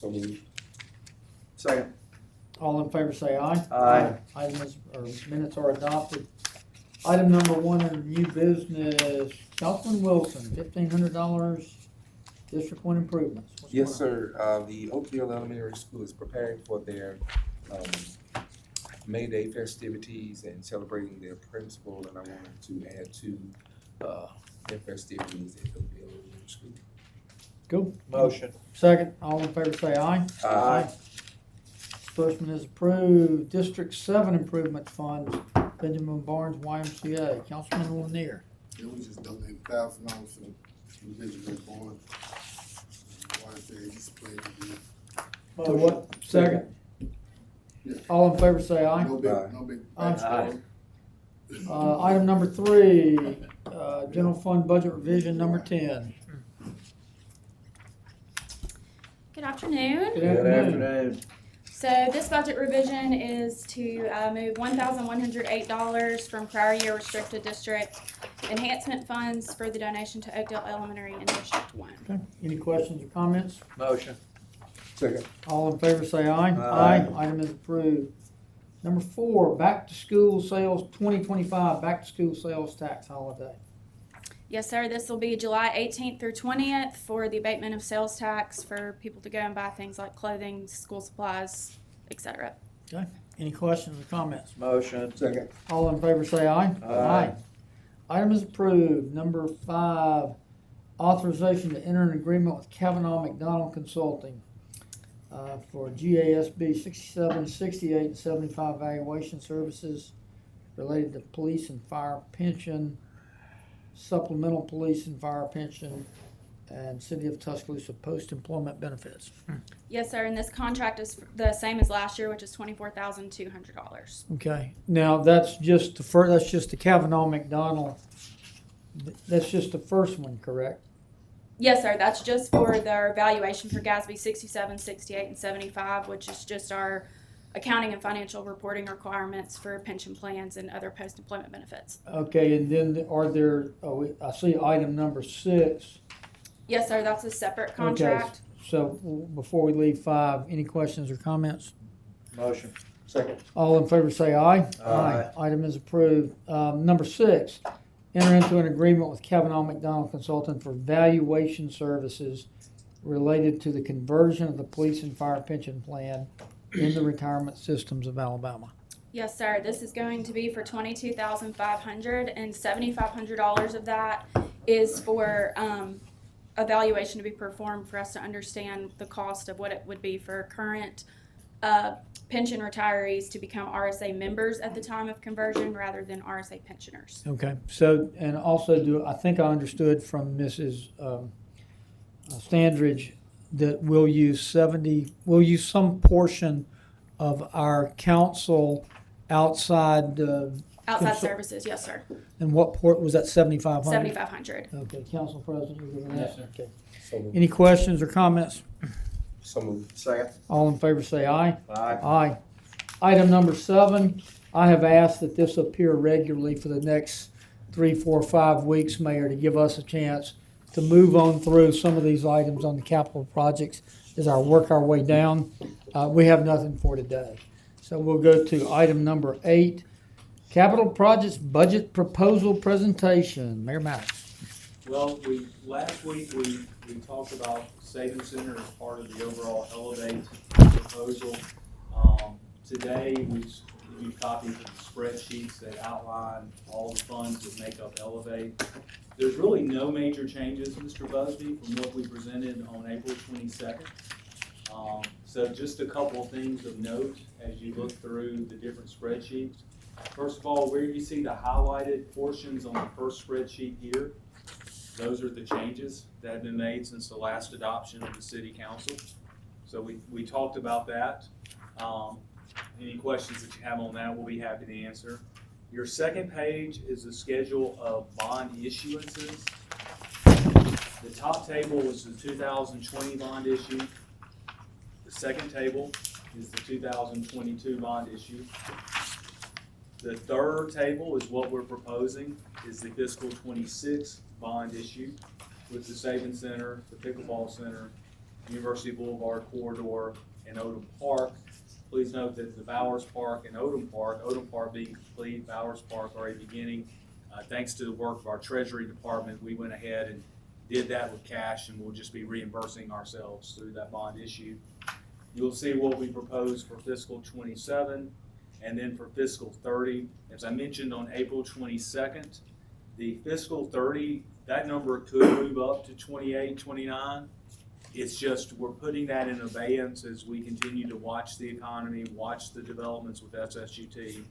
So moved. Second. All in favor say aye. Aye. Minutes are adopted. Item number 1 under new business, Councilman Wilson, $1,500 District 1 improvements. What's Yes, going sir. The Oakville Elementary School is preparing for their May Day festivities and celebrating their principal, and I wanted to add to their festivities at Oakville Elementary School. Cool. Motion. Second, all in favor say aye. Aye. Disbursement is approved. District 7 improvement funds, Benjamin Barnes YMCA. Councilman Lanier. Yeah, we just donated $1,000 for the Benjamin Barnes. YMCA display to do. To what? Second. Yeah. All in favor say aye. No big. Aye. Item number 3, general fund budget revision number 10. Good afternoon. Good afternoon. So this budget revision is to move $1,108 from prior year restricted district enhancement funds for the donation to Oakdale Elementary in District 1. Okay. Any questions or comments? Motion. Second. All in favor say aye. Aye. Item is approved. Number 4, back to school sales 2025, back to school sales tax holiday. Yes, sir. This will be July 18th through 20th for the abatement of sales tax for people to go and buy things like clothing, school supplies, etc. Okay. Any questions or comments? Motion. Second. All in favor say aye. Aye. Item is approved. Number 5, authorization to enter an agreement with Kavanaugh McDonald Consulting for GASB 67, 68, and 75 valuation services related to police and fire pension, supplemental police and fire pension, and City of Tuscaloosa post-employment benefits. Yes, sir. And this contract is the same as last year, which is $24,200. Okay. Now that's just the first. That's just the Kavanaugh McDonald. That's just the first one, correct? Yes, sir. That's just for their valuation for GASB 67, 68, and 75, which is just our accounting and financial reporting requirements for pension plans and other post-employment benefits. Okay. And then are there? Oh, I see item number 6. Yes, sir. That's a separate contract. So before we leave 5, any questions or comments? Motion. Second. All in favor say aye. Aye. Item is approved. Number 6, enter into an agreement with Kavanaugh McDonald Consulting for valuation services related to the conversion of the police and fire pension plan in the retirement systems of Alabama. Yes, sir. This is going to be for $22,500, and $7,500 of that is for evaluation to be performed for us to understand the cost of what it would be for current pension retirees to become RSA members at the time of conversion rather than RSA pensioners. Okay. So, and also I think I understood from Mrs. Standridge that we'll use some portion of our council outside. Outside services, yes, sir. And what port was that? 7,500. $7,500. Okay, Council President, you're giving that. Yes, sir. Okay. So moved. Any questions or comments? So moved. Second. All in favor say aye. Aye. Aye. Item number 7, I have asked that this appear regularly for the next 3, 4, 5 weeks, Mayor, to give us a chance to move on through some of these items on the capital projects as I work our way down. We have nothing for today. So we'll go to item number 8, capital projects budget proposal presentation. Mayor Maddox. Well, last week we talked about Savings Center as part of the overall Elevate proposal. Today we give you copies of the spreadsheets that outline all the funds that make up Elevate. There's really no major changes, Mr. Busby, from what we presented on April 22nd. So just a couple of things of note as you look through the different spreadsheets. First of all, where you see the highlighted portions on the first spreadsheet here, those are the changes that have been made since the last adoption of the City Council. So we talked about that. Any questions that you have on that, we'll be happy to answer. Your second page is the schedule of bond issuances. The top table is the 2020 bond issue. The second table is the 2022 bond issue. The third table is what we're proposing, is the fiscal 26 bond issue with the Savings Center, the Pickleball Center, University Boulevard corridor, and Odom Park. Please note that the Bowers Park and Odom Park being complete, Bowers Park already beginning. Thanks to the work of our Treasury Department, we went ahead and did that with cash, and we'll just be reimbursing ourselves through that bond issue. You'll see what we propose for fiscal 27 and then for fiscal 30. As I mentioned on April 22nd, the fiscal 30, that number could move up to 28, 29. It's just we're putting that in abeyance as we continue to watch the economy, watch the developments with SSUT.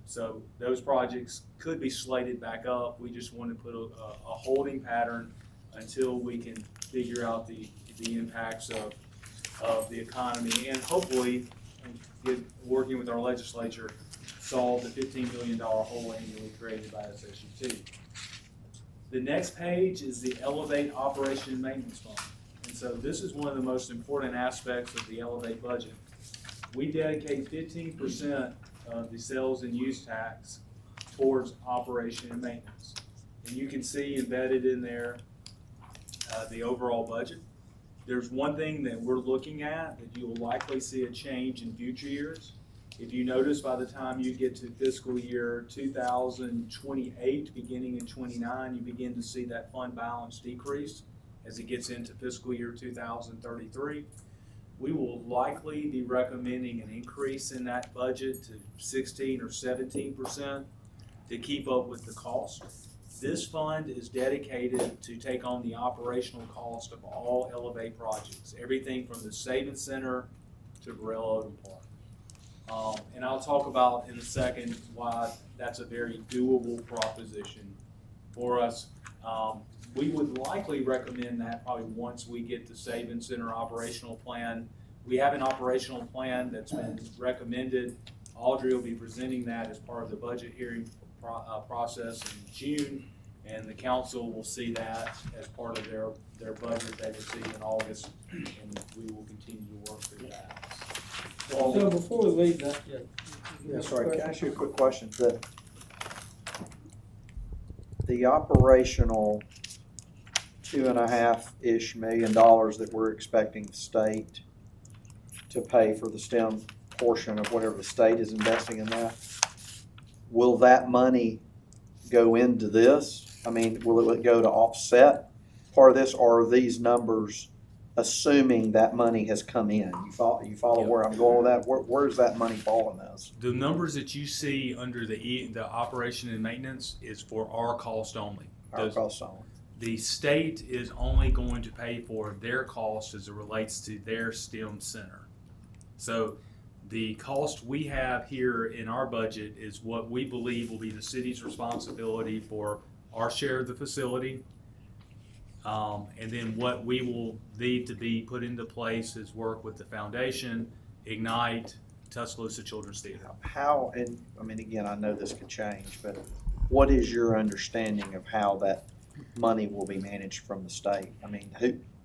So those projects could be slated back up. We just want to put a holding pattern until we can figure out the impacts of the economy and hopefully, working with our legislature, solve the $15 million hole annually created by SSUT. The next page is the Elevate Operation and Maintenance Fund. And so this is one of the most important aspects of the Elevate budget. We dedicate 15% of the sales and use tax towards operation and maintenance. And you can see embedded in there the overall budget. There's one thing that we're looking at that you will likely see a change in future years. If you notice, by the time you get to fiscal year 2028, beginning in 29, you begin to see that fund balance decrease as it gets into fiscal year 2033. We will likely be recommending an increase in that budget to 16 or 17% to keep up with the cost. This fund is dedicated to take on the operational cost of all Elevate projects, everything from the Savings Center to Varela Odom Park. And I'll talk about in a second why that's a very doable proposition for us. We would likely recommend that probably once we get the Savings Center operational plan. We have an operational plan that's been recommended. Audrey will be presenting that as part of the budget hearing process in June, and the council will see that as part of their budget they receive in August, and we will continue to work through that. So before we leave that, Yeah, sorry, can I ask you a quick question? The operational $2.5-ish million that we're expecting the state to pay for the STEM portion of whatever the state is investing in that, will that money go into this? I mean, will it go to offset part of this, or are these numbers assuming that money has come in? You follow where I'm going with that? Where does that money fall in this? The numbers that you see under the operation and maintenance is for our cost only. Our cost only. The state is only going to pay for their cost as it relates to their STEM center. So the cost we have here in our budget is what we believe will be the city's responsibility for our share of the facility. And then what we will need to be put into place is work with the foundation, Ignite, Tuscaloosa Children's Theater. How, and I mean, again, I know this could change, but what is your understanding of how that money will be managed from the state? I mean,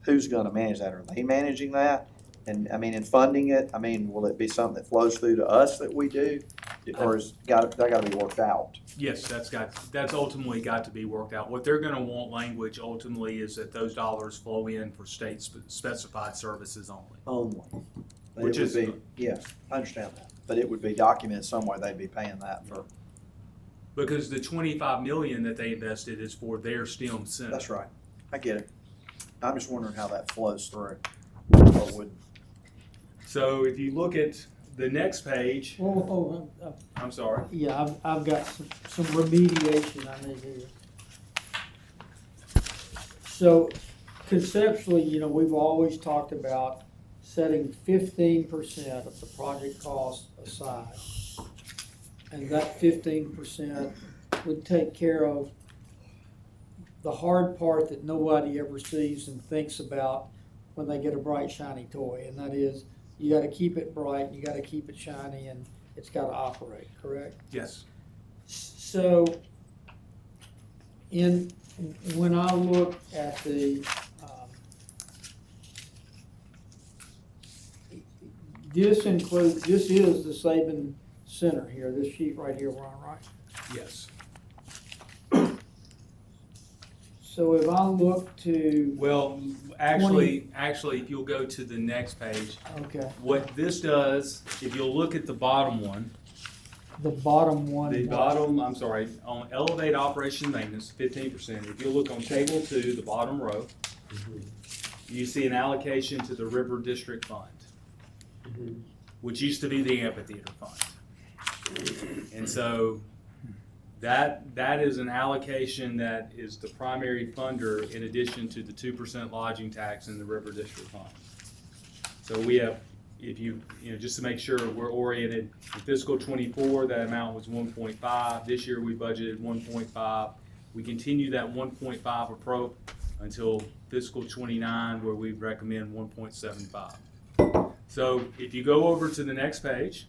who's gonna manage that? Are they managing that? And I mean, in funding it, I mean, will it be something that flows through to us that we do? Or is that gotta be worked out? Yes, that's ultimately got to be worked out. What they're gonna want language ultimately is that those dollars flow in for state specified services only. Only. But Which it would is- be, yeah, I understand that, but it would be documented somewhere, they'd be paying that for, Because the $25 million that they invested is for their STEM center. that's right, I get it. I'm just wondering how that flows through. Or would, So if you look at the next page, I'm sorry. yeah, I've got some remediation I need here. So conceptually, you know, we've always talked about setting 15% of the project cost aside. And that 15% would take care of the hard part that nobody ever sees and thinks about when they get a bright, shiny toy. And that is, you gotta keep it bright, you gotta keep it shiny, and it's gotta operate, correct? Yes. So, when I look at this is the Saban Center here, this sheet right here, we're on, right? Yes. So if I look to, Well, actually, if you'll go to the next page, okay, what this does, if you'll look at the bottom one, the bottom one. on elevate operation and maintenance, 15%. If you look on table 2, the bottom row, you see an allocation to the River District Fund, which used to be the amphitheater fund. And so that is an allocation that is the primary funder in addition to the 2% lodging tax in the River District Fund. So we have, if you know, just to make sure we're oriented, in fiscal '24, that amount was 1.5. This year we budgeted 1.5. We continue that 1.5 approach until fiscal '29, where we recommend 1.75. So if you go over to the next page.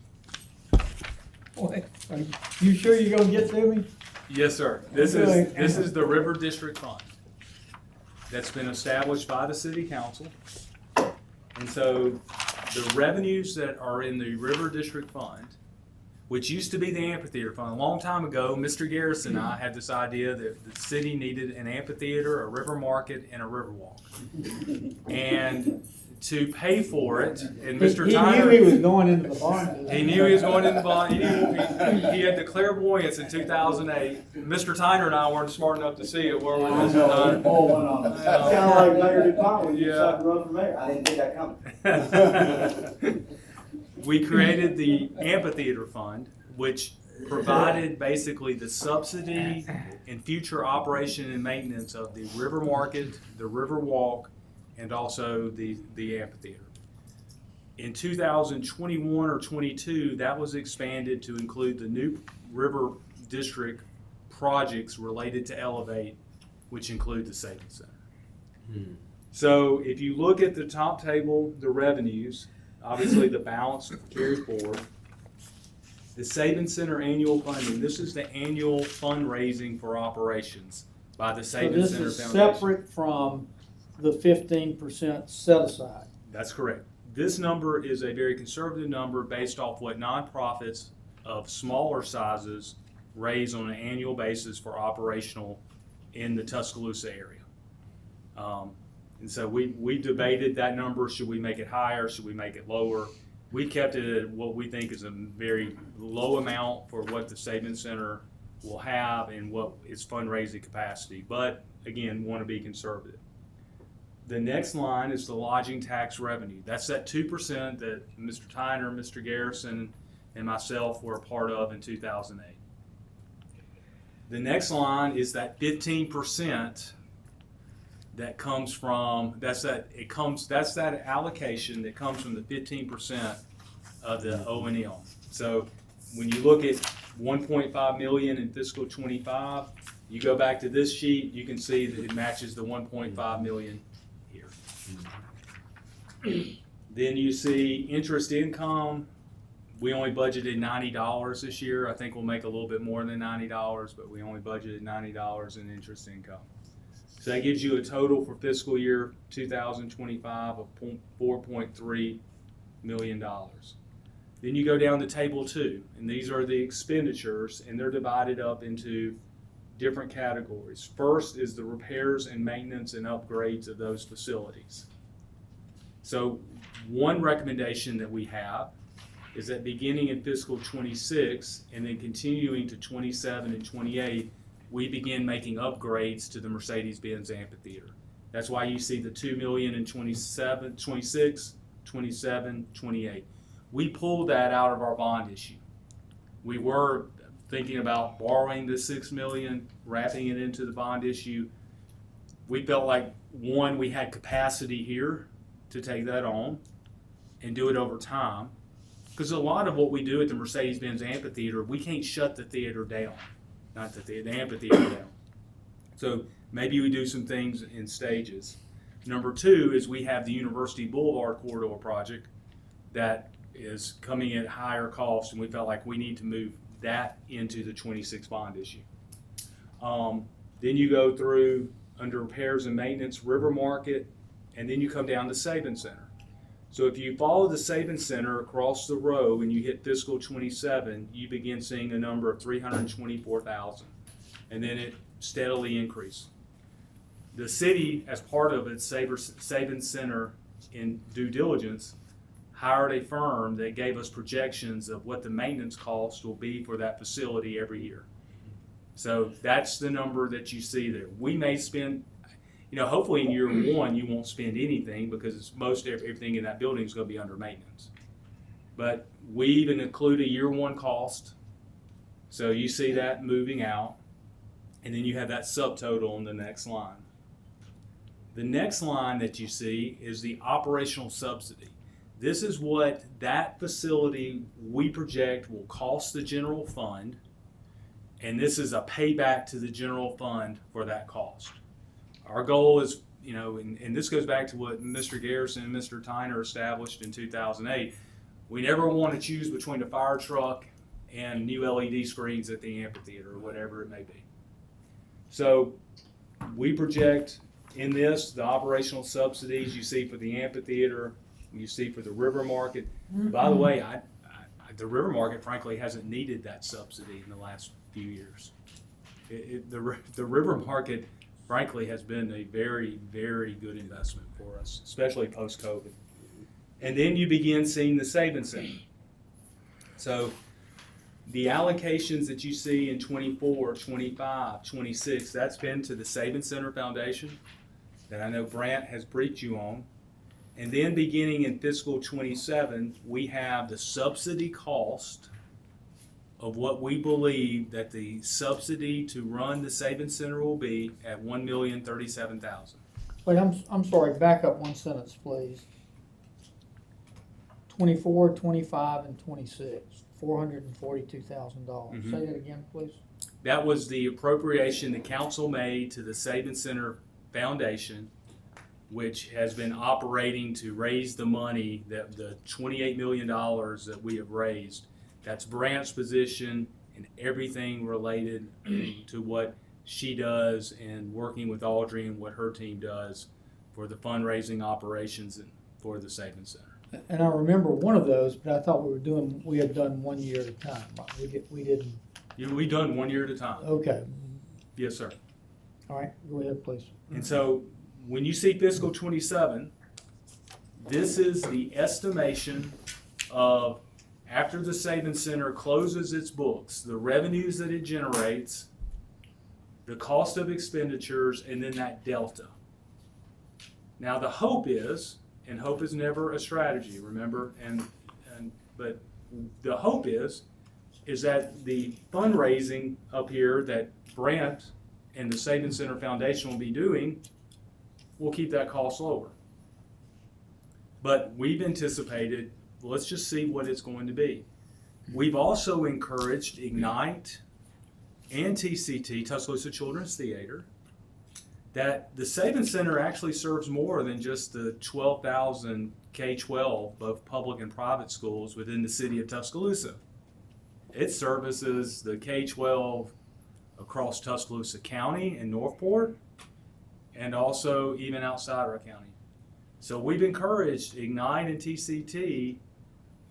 Wait, are you sure you're gonna get to me? Yes, sir. This is the River District Fund that's been established by the city council. And so the revenues that are in the River District Fund, which used to be the amphitheater fund, a long time ago, Mr. Garrison and I had this idea that the city needed an amphitheater, a river market, and a river walk. And to pay for it, and Mr. Tyner. He knew he was going into the bond. He knew he was going in the bond. He had the clairvoyance in 2008. Mr. Tyner and I weren't smart enough to see it, were we, Mr. Tyner? Sound like Mayor DuPont when you Yeah. decided to run for mayor. I didn't think that coming. We created the amphitheater fund, which provided basically the subsidy and future operation and maintenance of the river market, the river walk, and also the amphitheater. In 2021 or 22, that was expanded to include the new River District projects related to Elevate, which include the Savings Center. So if you look at the top table, the revenues, obviously the balance carries forward. The Savings Center annual funding, this is the annual fundraising for operations by the So Savings this Center is Foundation. separate from the 15% set aside. That's correct. This number is a very conservative number based off what nonprofits of smaller sizes raise on an annual basis for operational in the Tuscaloosa area. And so we debated that number. Should we make it higher? Should we make it lower? We kept it at what we think is a very low amount for what the Savings Center will have and what its fundraising capacity. But again, want to be conservative. The next line is the lodging tax revenue. That's that 2% that Mr. Tyner, Mr. Garrison, and myself were a part of in 2008. The next line is that 15% that comes from, that's that allocation that comes from the 15% of the O&M. So when you look at 1.5 million in fiscal '25, you go back to this sheet, you can see that it matches the 1.5 million here. Then you see interest income. We only budgeted $90 this year. I think we'll make a little bit more than $90, but we only budgeted $90 in interest income. So that gives you a total for fiscal year 2025 of $4.3 million. Then you go down to table 2, and these are the expenditures, and they're divided up into different categories. First is the repairs and maintenance and upgrades of those facilities. So one recommendation that we have is that beginning in fiscal '26 and then continuing to '27 and '28, we begin making upgrades to the Mercedes-Benz Amphitheater. That's why you see the $2 million in 27, 26, 27, 28. We pulled that out of our bond issue. We were thinking about borrowing the $6 million, wrapping it into the bond issue. We felt like, one, we had capacity here to take that on and do it over time. Because a lot of what we do at the Mercedes-Benz Amphitheater, we can't shut the theater down. Not the amphitheater down. So maybe we do some things in stages. Number 2 is we have the University Boulevard Corridor project that is coming at higher cost, and we felt like we need to move that into the 26 bond issue. Then you go through under repairs and maintenance, River Market, and then you come down to Savings Center. So if you follow the Savings Center across the row and you hit fiscal '27, you begin seeing a number of $324,000, and then it steadily increases. the city, as part of its Savings Center in due diligence, hired a firm that gave us projections of what the maintenance cost will be for that facility every year. So that's the number that you see there. We may spend, hopefully in year one you won't spend anything because it's everything in that building is going to be under maintenance. But we even include a year one cost. So you see that moving out, and then you have that subtotal on the next line. The next line that you see is the operational subsidy. This is what that facility we project will cost the general fund, and this is a payback to the general fund for that cost. Our goal is, and this goes back to what Mr. Garrison and Mr. Tyner established in 2008. We never want to choose between a fire truck and new LED screens at the amphitheater or whatever it may be. So we project in this the operational subsidies you see for the amphitheater, you see for the river market. By the way, the river market frankly hasn't needed that subsidy in the last few years. The river market frankly has been a very, very good investment for us, especially post-COVID. And then you begin seeing the Savings Center. So the allocations that you see in 24, 25, 26, that's been to the Savings Center Foundation that I know Brant has briefed you on. And then beginning in fiscal 27, we have the subsidy cost of what we believe that the subsidy to run the Savings Center will be at $1,037,000. Wait, I'm sorry, back up one sentence, please. 24, 25, and 26, $442,000. Say that again, please. That was the appropriation the council made to the Savings Center Foundation, which has been operating to raise the money, that the $28 million that we have raised. That's Brant's position and everything related to what she does and working with Audrey and what her team does for the fundraising operations and for the Savings Center. And I remember one of those, but I thought we had done 1 year at a time. Right? We didn't. We done 1 year at a time. Okay. Yes, sir. All right. Go ahead, please. And so when you see fiscal 27, this is the estimation of after the Savings Center closes its books, the revenues that it generates, the cost of expenditures, and then that delta. Now the hope is, and hope is never a strategy, remember, but the hope is that the fundraising up here that Brant and the Savings Center Foundation will be doing will keep that cost lower. But we've anticipated, let's just see what it's going to be. We've also encouraged Ignite and TCT, Tuscaloosa Children's Theater, that the Savings Center actually serves more than just the 12,000 K-12, both public and private schools within the city of Tuscaloosa. It services the K-12 across Tuscaloosa County and Northport, and also even outside our county. So we've encouraged Ignite and TCT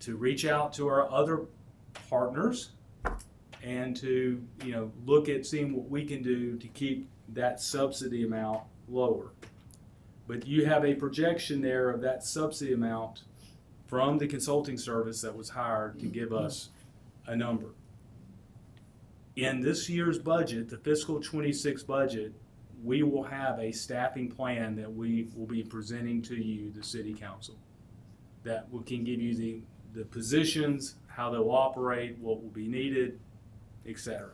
to reach out to our other partners and to look at seeing what we can do to keep that subsidy amount lower. But you have a projection there of that subsidy amount from the consulting service that was hired to give us a number. In this year's budget, the fiscal 26 budget, we will have a staffing plan that we will be presenting to you, the city council, that can give you the positions, how they'll operate, what will be needed, etc.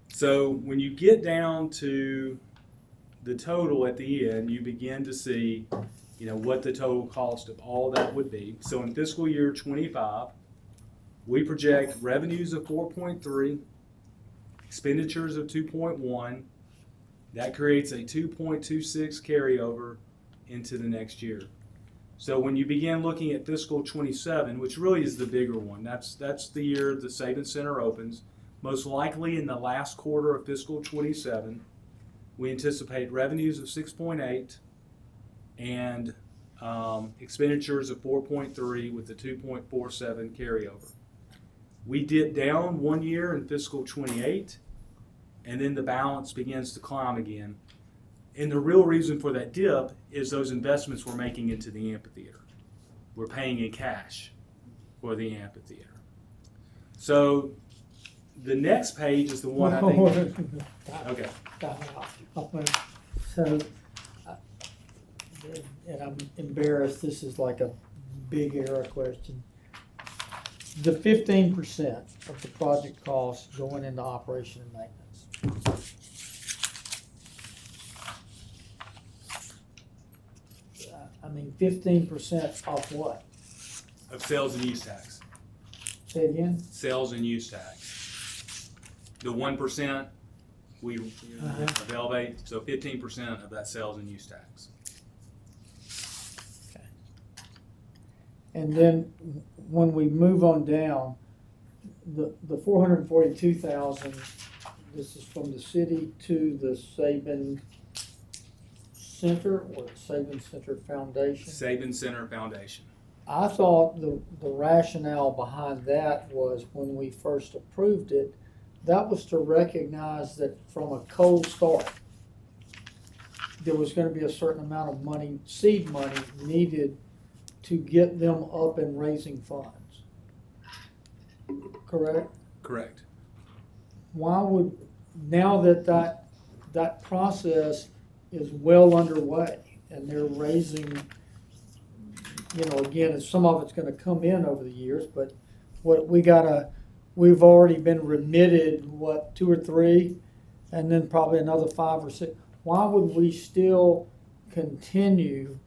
So when you get down to the total at the end, you begin to see, what the total cost of all that would be. So in fiscal year 25, we project revenues of 4.3, expenditures of 2.1. That creates a 2.26 carryover into the next year. So when you begin looking at fiscal 27, which really is the bigger one, that's the year the Savings Center opens. Most likely in the last quarter of fiscal 27, we anticipate revenues of 6.8 and expenditures of 4.3 with the 2.47 carryover. We dip down 1 year in fiscal 28, and then the balance begins to climb again And the real reason for that dip is those investments we're making into the amphitheater. We're paying in cash for the amphitheater. So the next page is the one I think. Okay. So, and I'm embarrassed, this is like a big era question. The 15% of the project cost going into operation and maintenance. I mean, 15% off what? Of sales and use tax. Say again? Sales and use tax. The 1% we of Elevate, so 15% of that sales and use tax. And then when we move on down, the 442,000, this is from the city to the Saban Center or Saban Center Foundation. Saban Center Foundation. I thought the rationale behind that was when we first approved it, that was to recognize that from a cold start, there was gonna be a certain amount of money, seed money needed to get them up and raising funds. Correct? Correct. Why would, now that that process is well underway and they're raising, you know, again, some of it's gonna come in over the years, but what we've already been remitted, what, 2 or 3, and then probably another 5 or 6. Why would we still continue?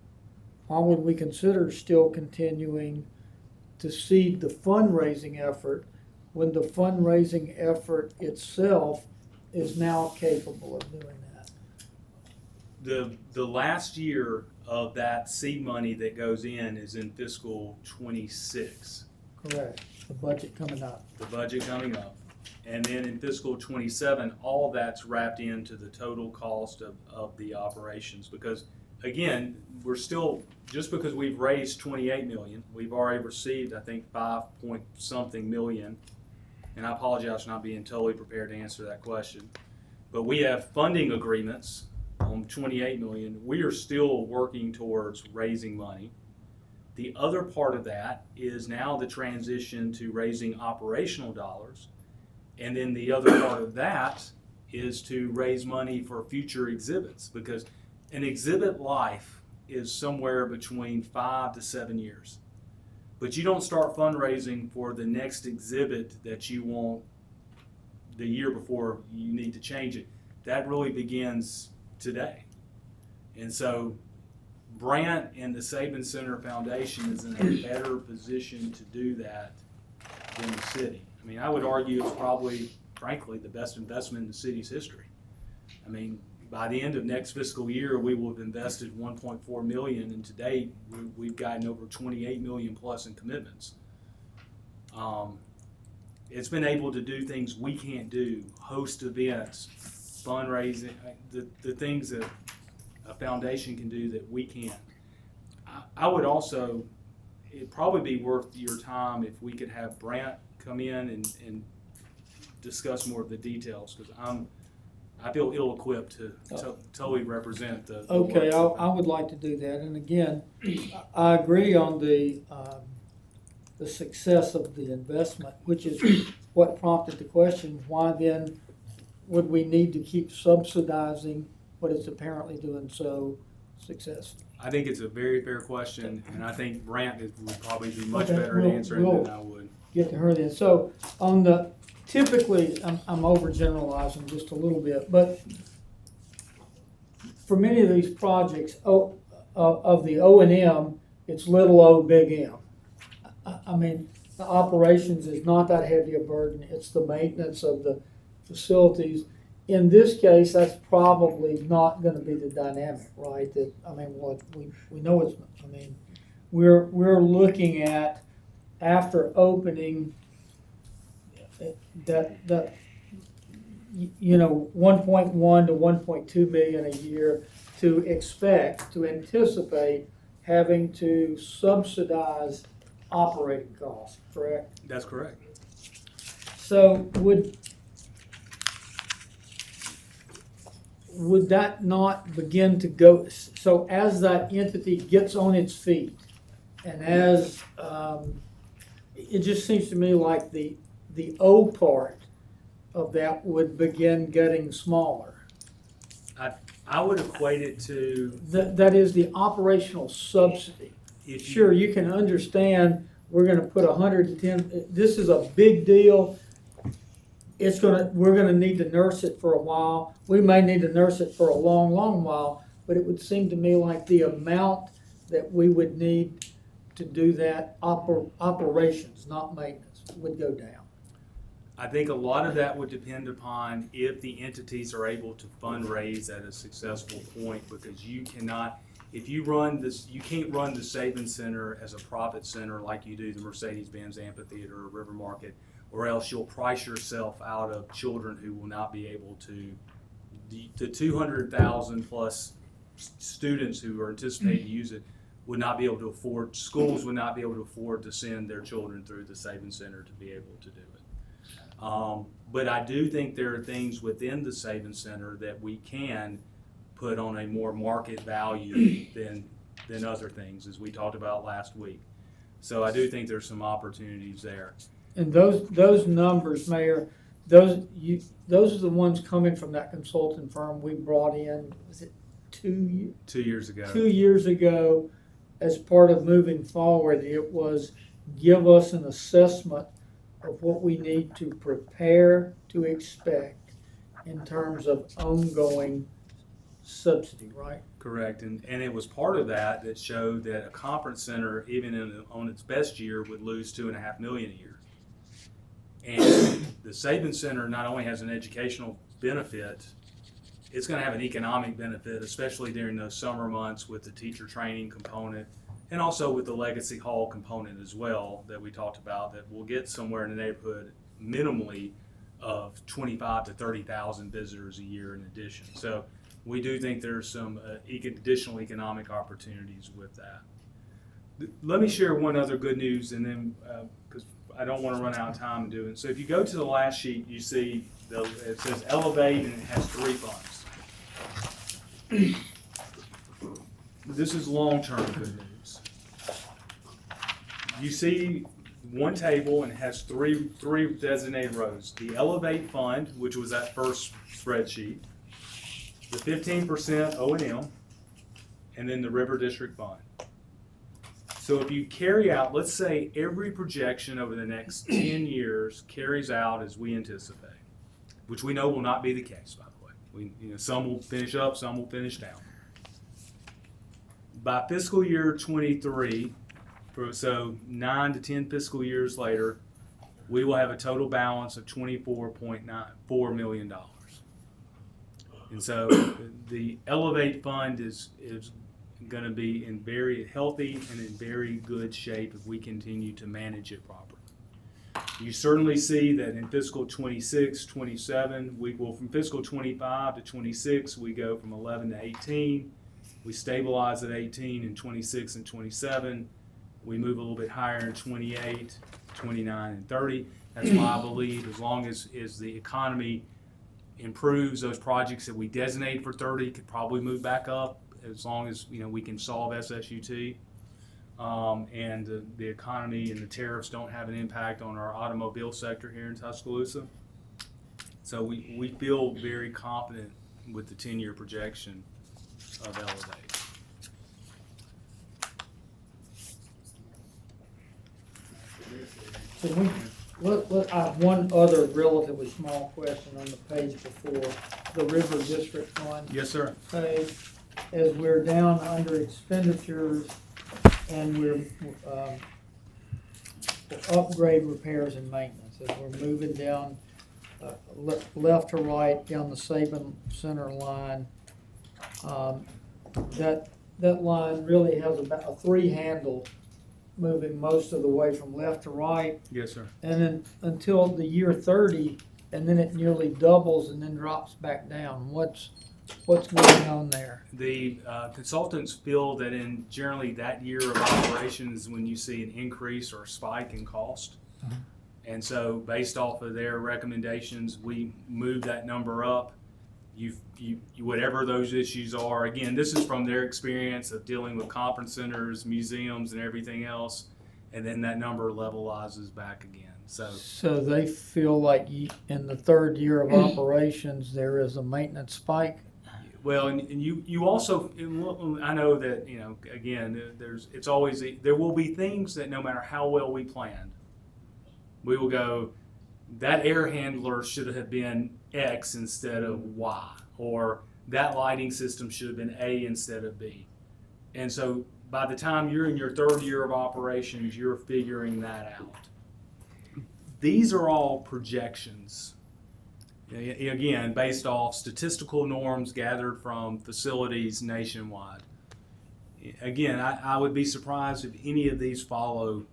Why would we consider still continuing to seed the fundraising effort when the fundraising effort itself is now capable of doing that? The last year of that seed money that goes in is in fiscal 26. Correct. The budget coming up. The budget coming up. And then in fiscal 27, all that's wrapped into the total cost of the operations. Because again, we're still, just because we've raised 28 million, we've already received, I think, 5-point-something million. And I apologize for not being totally prepared to answer that question. But we have funding agreements on 28 million. We are still working towards raising money. The other part of that is now the transition to raising operational dollars. And then the other part of that is to raise money for future exhibits, because an exhibit life is somewhere between 5 to 7 years. But you don't start fundraising for the next exhibit that you want the year before you need to change it. That really begins today. And so Brant and the Saban Center Foundation is in a better position to do that than the city. I mean, I would argue it's probably, frankly, the best investment in the city's history. I mean, by the end of next fiscal year, we will have invested 1.4 million, and to date, we've gotten over 28 million plus in commitments. It's been able to do things we can't do, host events, fundraising, the things that a foundation can do that we can't. I would also, it'd probably be worth your time if we could have Brant come in and discuss more of the details, because I feel ill-equipped to totally represent the Okay, work. I would like to do that. And again, I agree on the success of the investment, which is what prompted the question, why then would we need to keep subsidizing what is apparently doing so successfully? I think it's a very fair question, and I think Brant would probably be much Okay, better at answering than I would. Get to her then. So on the, typically, I'm overgeneralizing just a little bit, but for many of these projects, of the O&M, it's little o, big M. I mean, the operations is not that heavy a burden, it's the maintenance of the facilities. In this case, that's probably not gonna be the dynamic, right? That, I mean, what we know it's, I mean, we're looking at, after opening, that you know, 1.1 to 1.2 million a year to anticipate having to subsidize operating costs, correct? That's correct. So would that not begin to go, so as that entity gets on its feet, and as, it just seems to me like the O part of that would begin getting smaller. I would equate it to, That is the operational subsidy. if Sure, you can understand, we're gonna put 110, this is a big deal. We're gonna need to nurse it for a while. We may need to nurse it for a long, long while, but it would seem to me like the amount that we would need to do that operations, not maintenance, would go down. I think a lot of that would depend upon if the entities are able to fundraise at a successful point, because you cannot, if you run this, you can't run the Savings Center as a profit center like you do the Mercedes-Benz Amphitheater or River Market, or else you'll price yourself out of children who will not be able to, the 200,000 plus students who are anticipated to use it would not be able to afford, schools would not be able to afford to send their children through the Savings Center to be able to do it. But I do think there are things within the Savings Center that we can put on a more market value than other things, as we talked about last week. So I do think there's some opportunities there. And those numbers, Mayor, those are the ones coming from that consulting firm we brought in, was it 2 2 years ago. 2 years ago, as part of moving forward? It was give us an assessment of what we need to prepare to expect in terms of ongoing subsidy, right? Correct, and it was part of that showed that a conference center, even on its best year, would lose $2.5 million a year. And the Savings Center not only has an educational benefit, it's going to have an economic benefit, especially during those summer months with the teacher training component, and also with the Legacy Hall component as well that we talked about, that we'll get somewhere in the neighborhood minimally of 25 to 30,000 visitors a year in addition. So we do think there's some additional economic opportunities with that. Let me share one other good news, and then because I don't want to run out of time doing it. So if you go to the last sheet, you see it says Elevate, and it has 3 funds. This is long-term good news. You see one table and it has three designated rows. The Elevate Fund, which was that first spreadsheet, the 15% O&M, and then the River District Fund. So if you carry out, let's say every projection over the next 10 years carries out as we anticipate, which we know will not be the case, by the way. Some will finish up, some will finish down. By fiscal year 23, so 9 to 10 fiscal years later, we will have a total balance of $24.4 million. And so the Elevate Fund is going to be in very healthy and in very good shape if we continue to manage it properly. You certainly see that in fiscal 26, 27, we will from fiscal 25 to 26, we go from 11 to 18. We stabilize at 18 in 26 and 27. We move a little bit higher in 28, 29, and 30. That's why I believe as long as the economy improves, those projects that we designate for 30 could probably move back up as long as we can solve SSUT. And the economy and the tariffs don't have an impact on our automobile sector here in Tuscaloosa. So we feel very confident with the 10-year projection of Elevate. So I have one other relatively small question on the page before, the River District Fund Yes, sir. page. As we're down under expenditures and we're upgrade, repairs, and maintenance, as we're moving down left to right down the Savings Center line, that line really has about a 3 handle, moving most of the way from left to right, Yes, sir. and then until the year 30, and then it nearly doubles and then drops back down. What's going on there? The consultants feel that in generally that year of operations when you see an increase or spike in cost. And so based off of their recommendations, we move that number up. whatever those issues are, again, this is from their experience of dealing with conference centers, museums, and everything else, and then that number levelizes back again. So they feel like in the third year of operations, there is a maintenance spike? Well, and you also, I know that, again, it's always, there will be things that no matter how well we planned, we will go, that air handler should have been X instead of Y, or that lighting system should have been A instead of B. And so by the time you're in your third year of operations, you're figuring that out. These are all projections, again, based off statistical norms gathered from facilities nationwide. Again, I would be surprised if any of these follow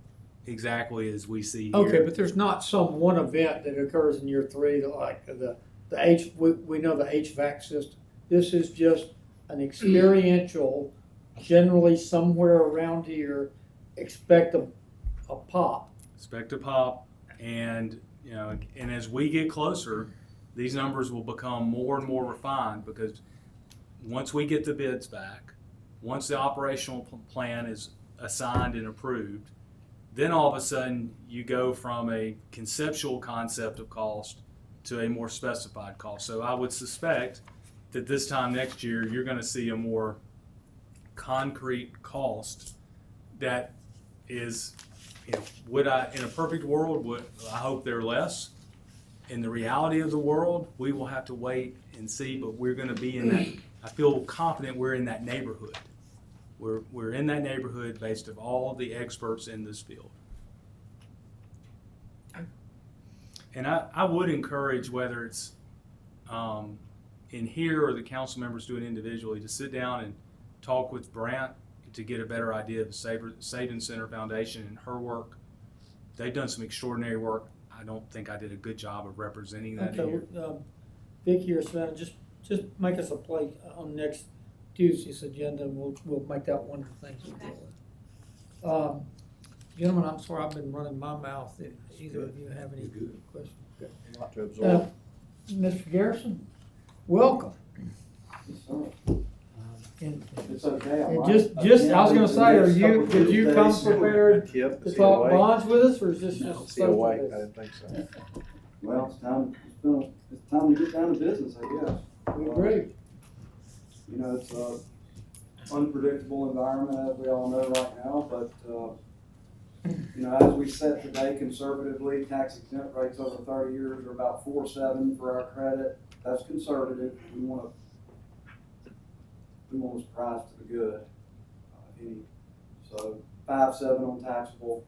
exactly as we see here. Okay, but there's not some one event that occurs in year three, like we know the HVAC system. This is just an experiential, generally somewhere around here, expect a pop. Expect a pop, and and as we get closer, these numbers will become more and more refined, because once we get the bids back, once the operational plan is assigned and approved, then all of a sudden you go from a conceptual concept of cost to a more specified cost. So I would suspect that this time next year you're going to see a more concrete cost that is, would I, in a perfect world, I hope they're less. In the reality of the world, we will have to wait and see, but we're going to be in that. I feel confident we're in that neighborhood. We're in that neighborhood based on all the experts in this field. And I would encourage, whether it's in here or the council members do it individually, to sit down and talk with Brant to get a better idea of the Saving Center Foundation and her work. They've done some extraordinary work. I don't think I did a good job of representing that here. Vicki or Savannah, just make us a plate on next Tuesday's agenda, and we'll make that one of the things we deal with. Gentlemen, I'm sorry I've been running my mouth. If either of you have any questions? A lot to absorb. Mr. Garrison, welcome. It's okay. And just I was gonna say, did you come prepared Kip, to is he talk awake? bonds with us, or is this No, just? is he awake? I didn't think so. Well, it's time to get down to business, I guess. We agree. It's a unpredictable environment, as we all know right now, but, as we set today conservatively, tax exempt rates over 30 years are about 4.7 for our credit. That's conservative. We want us priced to the good. So 5.7 on taxable,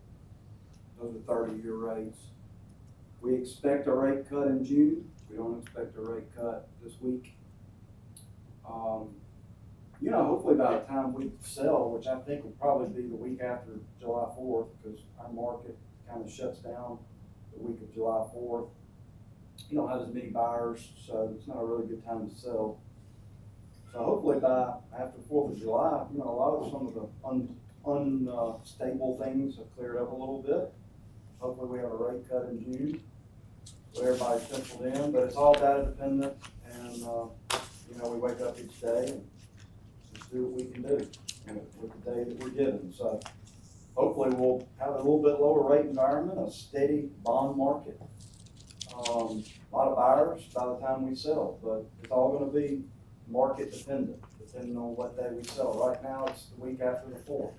those are 30-year rates. We expect a rate cut in June. We don't expect a rate cut this week. Hopefully by the time we sell, which I think will probably be the week after July 4th, because our market kind of shuts down the week of July 4th. You don't have as many buyers, so it's not a really good time to sell. So hopefully by after 4th of July, a lot of some of the unstable things have cleared up a little bit. Hopefully we have a rate cut in June, so everybody's penciled in, but it's all data dependent, and we wake up each day and just do what we can do with the day that we're given. So hopefully we'll have a little bit lower rate environment, a steady bond market, a lot of buyers by the time we sell, but it's all going to be market dependent, depending on what day we sell. Right now it's the week after the 4th.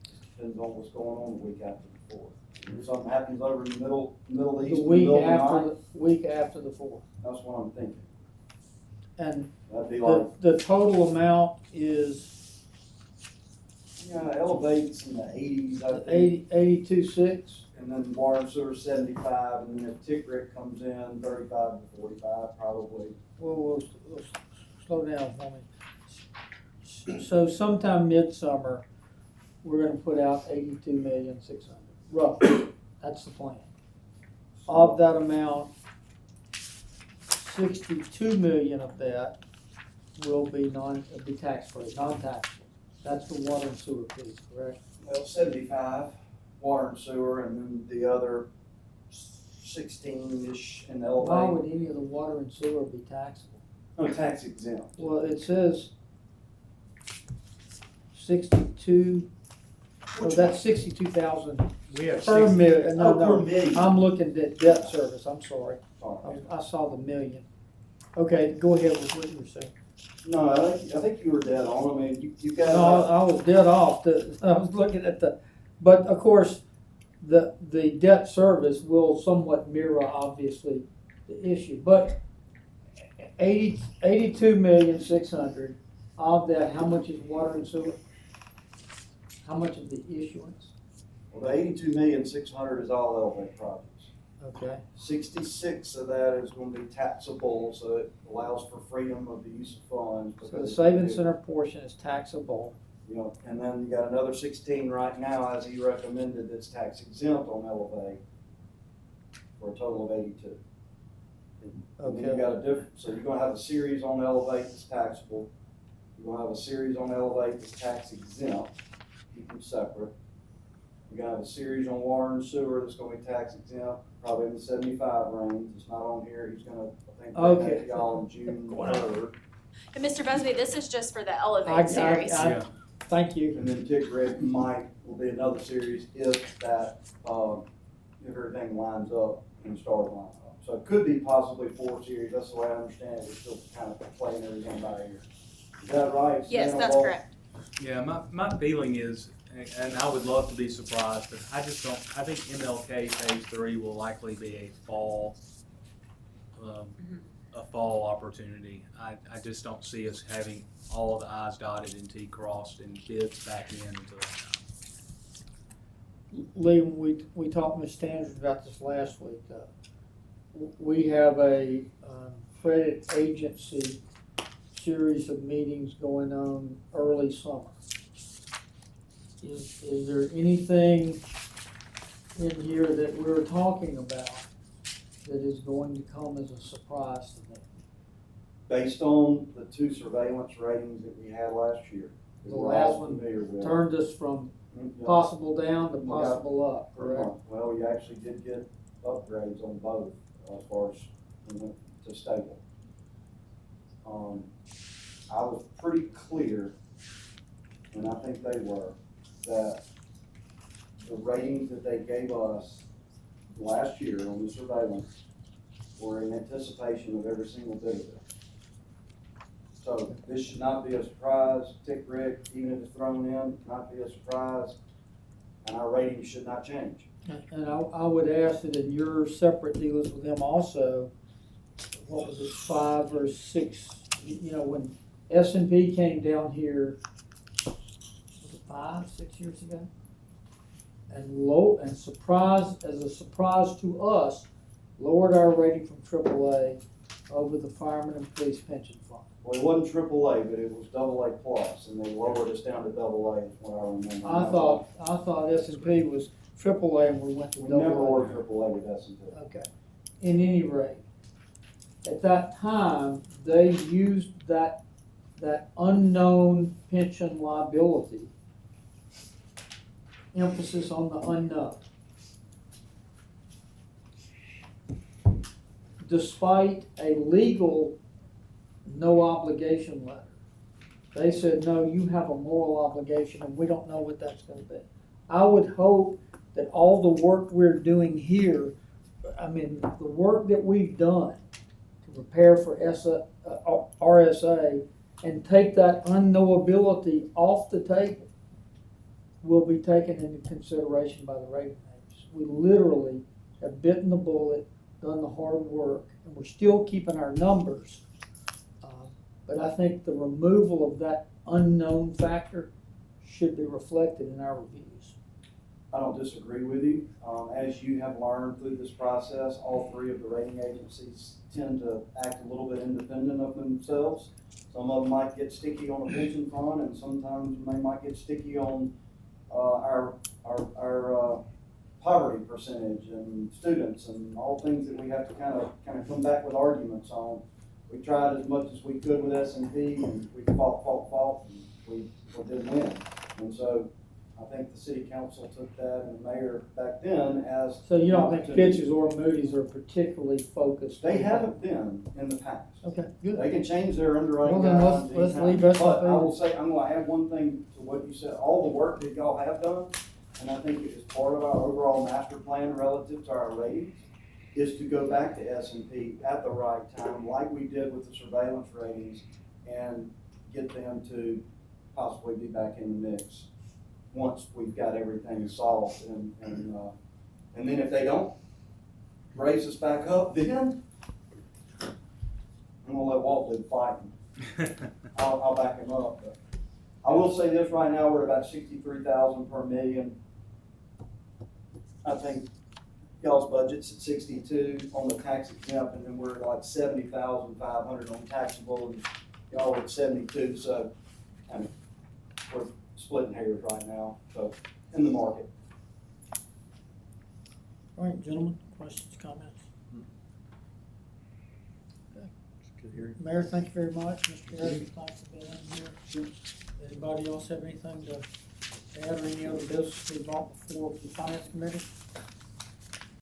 It depends on what's going on the week after the 4th. If something happens over in the Middle East, The week after the 4th. that's what I'm thinking. And That'd be like, the total amount is elevates in the 80s, I think. 82.6. And then water and sewer 75, and then if tick rate comes in 35 to 45 probably. We'll slow down for me. So sometime midsummer, we're gonna put out 82,600,000, roughly. That's the plan. Of that amount, 62 million of that will be tax-free, non-taxable. That's the water and sewer piece, correct? Well, 75 water and sewer, and then the other 16-ish in Why elevate. would any of the water and sewer be taxable? No, tax exempt. Well, it says 62, oh, that's 62,000 We have per 60 million. No, Oh, per no, million. I'm looking at debt service, I'm sorry. Sorry. I saw the million. Okay, go ahead with what you were saying. No, I think you were dead on. I mean, you got. No, I was dead off. I was looking at but of course, the debt service will somewhat mirror, obviously, the issue. But 82,600,000 of that, how much is water and sewer? How much of the issuance? Well, the 82,600,000 is all Elevate projects. Okay, 66 of that is gonna be taxable, so it allows for freedom of the use of funds. so the because savings center portion is taxable. You know, and then you got another 16 right now, as he recommended, that's tax exempt on Elevate for a total of 82. And then you Okay, got a different, so you're gonna have a series on Elevate that's taxable. You're gonna have a series on Elevate that's tax exempt, keep them separate. You're gonna have a series on water and sewer that's gonna be tax exempt, probably in the 75 range. It's not on here. He's gonna, I think, bring that Okay. to y'all in June 3rd. And Mr. Busby, this is just for the I- Elevate series. Yeah. thank you. And then Tick Red might, will be another series if that, if everything lines up and stars line up. So it could be possibly 4 series. That's the way I understand it. We're still kind of playing everything by ear. Is that right? Yes, Stan that's Wall? correct. Yeah, my feeling is, and I would love to be surprised, but I just don't, I think MLK Phase 3 will likely be a fall opportunity. I just don't see us having all the i's dotted and t crossed and bids back in until that time. Lee, we talked with Standards about this last week. We have a credit agency series of meetings going on early summer. Is there anything in here that we're talking about that is going to come as a surprise to them? Based on the 2 surveillance ratings that we had last year. that The we're last all one familiar with. Turned us from Yeah, possible down to We got- possible up, pretty correct? much. Well, we actually did get upgrades on both as far as we went to stable. I was pretty clear, and I think they were, that the ratings that they gave us last year on the surveillance were in anticipation of every single bit of it. So this should not be a surprise. Tick Rick, even if it's thrown in, not be a surprise, and our ratings should not change. And I would ask that in your separate dealings with them also, what was it, 5 or 6, you know, when S&P came down here, was it 5, 6 years ago? And as a surprise to us, lowered our rating from AAA over the fireman and police pension fund. Well, it wasn't AAA, but it was AA plus, and they lowered us down to AA is what I remember. I thought S&P was AAA and we went to We AA. never were AAA with S&P. Okay. In any rate, at that time, they used that unknown pension liability, emphasis on the unknown. Despite a legal no obligation letter, they said, no, you have a moral obligation and we don't know what that's gonna be. I would hope that all the work we're doing here, I mean, the work that we've done to prepare for RSA and take that unknowability off the table will be taken into consideration by the rating agencies. We literally have bitten the bullet, done the hard work, and we're still keeping our numbers. But I think the removal of that unknown factor should be reflected in our reviews. I don't disagree with you. As you have learned through this process, all 3 of the rating agencies tend to act a little bit independent of themselves. Some of them might get sticky on the pension fund, and sometimes they might get sticky on our poverty percentage and students and all things that we have to kind of come back with arguments on. We tried as much as we could with S&P, and we fought, and we didn't win. And so I think the city council took that and the mayor back then as. So you don't think opportunity. Fitch's or Moody's are particularly focused? They on- haven't been in the past. Okay, good. They can change their underwriting Well, then let's- guidelines let's anytime. leave us But with I that. will say, I'm gonna add one thing to what you said, all the work that y'all have done, and I think it is part of our overall master plan relative to our ratings, is to go back to S&P at the right time, like we did with the surveillance ratings, and get them to possibly be back in the mix once we've got everything solved, and then if they don't raise us back up, then I'm gonna let Walt do the fighting. I'll back him up, but I will say this, right now, we're about 63,000 per million. I think y'all's budget's at 62 on the tax exempt, and then we're at like 70,500 on taxable, and y'all are at 72, so, I mean, we're splitting hairs right now, so, in the market. All right, gentlemen, questions, comments? Mayor, thank you very much. Mr. Harris, thanks for being here. Anybody else have anything to add or any other business to be brought before the finance committee?